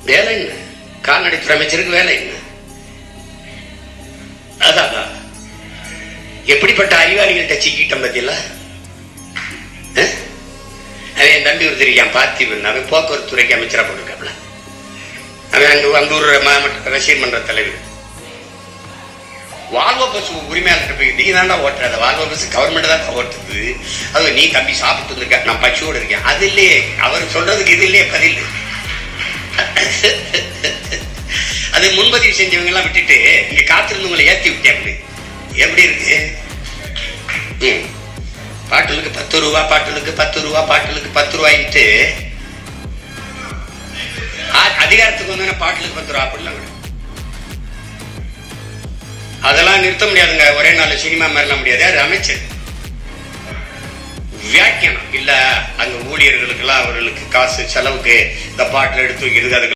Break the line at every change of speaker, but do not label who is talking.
வேலை என்ன? கால்நடைத்துறை அமைச்சருக்கு வேலை என்ன? அதான் எப்படிப்பட்ட அறிவாளிகள்கிட்ட சிக்கிட்டோம் பத்தியில. அவன் என் தம்பி ஒரு தெரியும் பார்த்திபன், அவன் போக்குவரத்து துறைக்கு அமைச்சரா போட்டிருக்காப்ல. அவன் அங்க ஊர் மாவட்ட ரசிகர் மன்ற தலைவர். வால்வோ பஸ் உரிமையாளர் போய் நீ தாண்டா ஓட்டுற, வால்வோ பஸ் கவர்மெண்ட் தான் ஓட்டுது. அது நீ தம்பி சாப்பிட்டு இருக்க, நான் பச்சியோடு இருக்கேன். அது இல்லையே அவர் சொல்றதுக்கு, இது இல்லையே பதில். அது முன்பதிவு செஞ்சவங்க எல்லாம் விட்டுட்டு இங்க காத்திருந்தவங்களை ஏத்தி விட்டாங்க. எப்படி இருக்கு? பாட்டிலுக்கு 10 ரூபா, பாட்டிலுக்கு 10 ரூபா, பாட்டிலுக்கு 10 ரூபாய்ட்டு அதிகாரத்துக்கு வந்து பாட்டிலுக்கு 10 ரூபா அப்படிலாம். அதெல்லாம் நிறுத்த முடியாதுங்க. ஒரே நாள் சினிமா மாதிரிலாம் முடியாது. அது அமைச்சர் வியாக்கியானம் இல்ல, அங்க ஊழியர்களுக்கு எல்லாம் அவர்களுக்கு காசு செலவுக்கு இந்த பாட்டில் எடுத்து வைக்கிறது, அதுக்கு